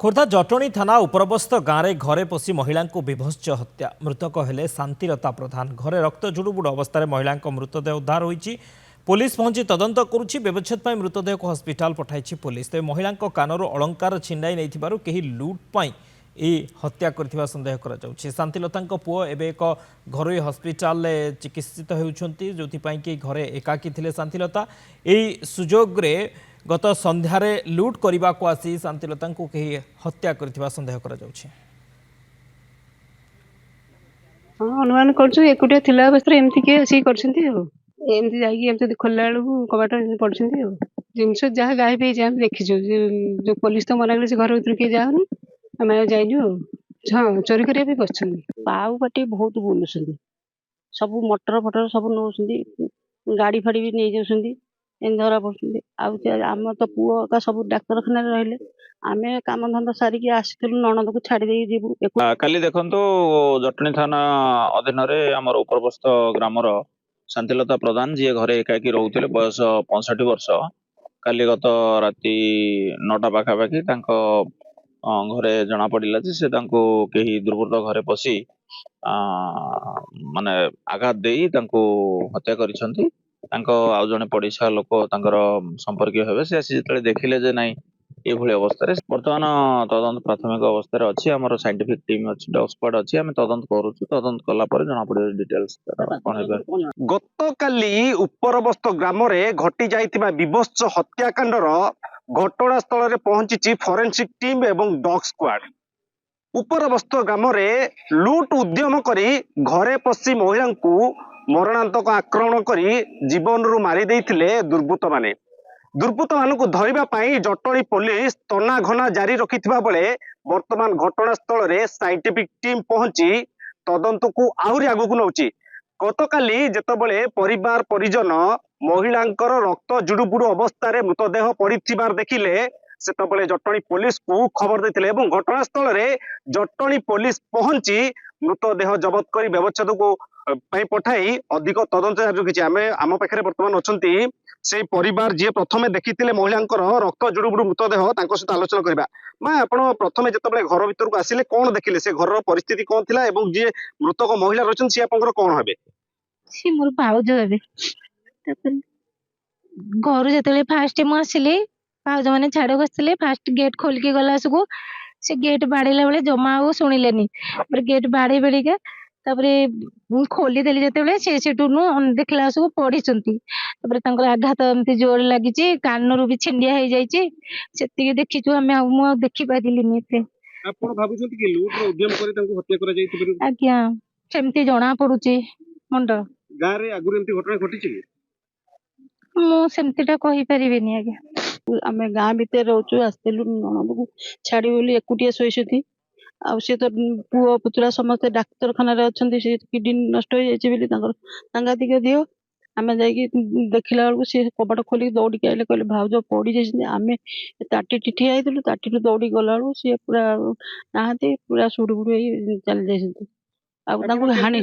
खोर्धा जटणी थाना उपरबस्त गाँव में घरे पशि महिला को विभत्स हत्या मृतक हेले शांतिलता प्रधान घरे रक्त जुड़ुबुड़ अवस्था महिला मृतदेह उद्धार होईछि। पुलिस पहुंची तदंत करुछि। व्यवच्छेद पर मृतदेह को हस्पिटाल पठाई पुलिस। तेज महिला कानरू अलंकार छिंडाई नहीं कहीं लुट पर हत्या कर सन्देह कर शांतिलता पुओ एवं एक घरोई हस्पिटाल चिकित्सित होती जो कि घरे एकाकी थे शांतिलता यही सुजोग गत संध्यार लुट करने को आसी शांतिलता को कहीं हत्या कर सन्देह कर अनुमान करुटिया थिला अवस्था एमती किए आसिक करमती जाकि खोलला बेलू कबाट पड़ते जिनस जहाँ गायब हो देखीचु जो पुलिस तो मना कर घर भर किए जाऊनी आम जाइनु हाँ चोरी करने बस पाऊ पाटी बहुत बुलूं सब मटर फटर सब नौ गाड़ी फाड़ी भी नहीं जाऊँ धरा पड़े आम तो पुओ का सब डाक्तरखाना रही आम कम धंदा सारिकी आसलु नणद को छाड़ी जीवु काली देखो जटनी थाना अधीन आम उपरबस्त ग्रामर शांतिलता प्रधान जी घरे एकाकी रोते बयस 65 वर्ष काली गत राति 9टा पाखापाखि घरे जना पड़ा से कहीं दुर्बृत्त घरे पशि माने आघात दे हत्या करिसेंती। आउ जड़े पड़ोसा लोक संपर्क हे से आसी जो देखिले जे नाई ये अवस्था बर्तमान तदंत प्राथमिक अवस्था अच्छी आम साइंटिफिक टीम अच्छी डॉग स्क्वाड अच्छी आम तदंत करूँ तदंत कला जना पड़े डिटेल्स गतकाली उपरबस्त ग्राम घटी जाइथिबा विभत्स हत्याकांडर घटनास्थल पहुंची फोरेंसिक टीम एवं डॉग स्क्वाड। उपरबस्त ग्राम लुट उद्यम करी घरे पशि महिला को मरणांतक आक्रमण करी जीवन रु मारी देइथिले दुर्बृत्त माने। दुर्बृत्त मानक धरिबा जटणी पुलिस तना घना जारी रखिथिबा बेले वर्तमान घटनास्थल रे साइंटिफिक टीम पहुंची तदंत को आहुरी आगु नौची। गतकाली जेतबेले परिवार परिजन महिलांकर रक्त जुड़ुबुड़ अवस्था रे मृतदेह पड़िथिबार देखिले सेतबेले जटणी पुलिस को खबर देथिले एवं घटनास्थल रे जटणी पुलिस पहुंची मृतदेह जबत करी व्यवच्छेद को पठाई अधिक तदंत जारी रखिछि। आम पाखे बर्तमान अच्छी से परिवार जी प्रथमे देखी महिलांकर रक्त जुड़ुबुड़ मृतदेह सहित आलोचना करबा। माँ आपण प्रथमे जिते घर भर को आसिले कौन देखिले से घर परिस्थिति कौन थिला एवं जी मृतक महिला रही सी आपंकर कौन हे सी मोर भाउज हे घर जो फास्ट मुझे आसिली भाउज मैंने छाड़ आसते फास्ट गेट खोलिकी गला सबको से गेट बाड़ेला बेले जमा आ शुणिलेनी गेट बाड़े बेड़िका खोलीदेली जो से देखला सब पढ़ी आघात एमती जोर लगी कानरू भी छिंडिया हो जाती देखीचु आम देखी पारे आज्ञा सेमती जना पड़ुची मुंड मुझे कही पारिनी आज्ञा आम गाँ भितर रोचु आसलु नणद को छाड़ी बोली एकुटिया शोती सी तो पुओ पुतुरा समस्ते डाक्तरखाना अच्छा किडनी नष्ट हो जांगातिक दियो आम जा देखला बेलू सी कबाट खोलिक दौड़ी आए कहले भाउज पड़ी जाए आम ताटी ठिया होलु ताटी दौड़ी गला बेलू सी पूरा नहांती पूरा सुड़ुबुड़ चली जाती हाणी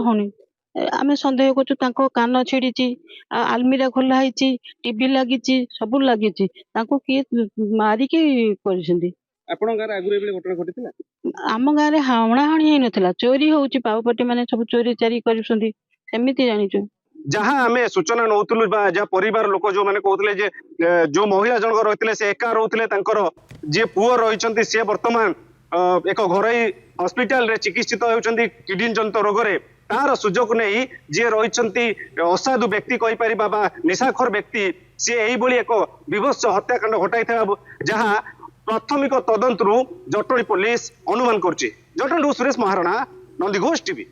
हणी आम सन्देह कर कान छिड़ी आलमीरा खोला है टीवी लगी सब लगी किए मारिकी आम गाँव में हणाहणी होता चोरी होची पावपटी माने सब चोरी चारी करमती जाचु जहाँ आम सूचना नौलु जहाँ परिवार लोक जो मैंने कहते जो महिला जनक रही से एका रोते जी पुओ रही सी बर्तमान एक घरोई हस्पिटाल चिकित्सित होती किडनी जनित रोग तार सुजोग नहीं जी रही असाधु व्यक्ति कहीपर निशाखोर व्यक्ति सी यही एक विभत्स हत्याकांड घटाई जहाँ प्राथमिक तदंत जटणी पुलिस अनुमान कर। जटणी सुरेश महाराणा, नंदीघोष टीवी।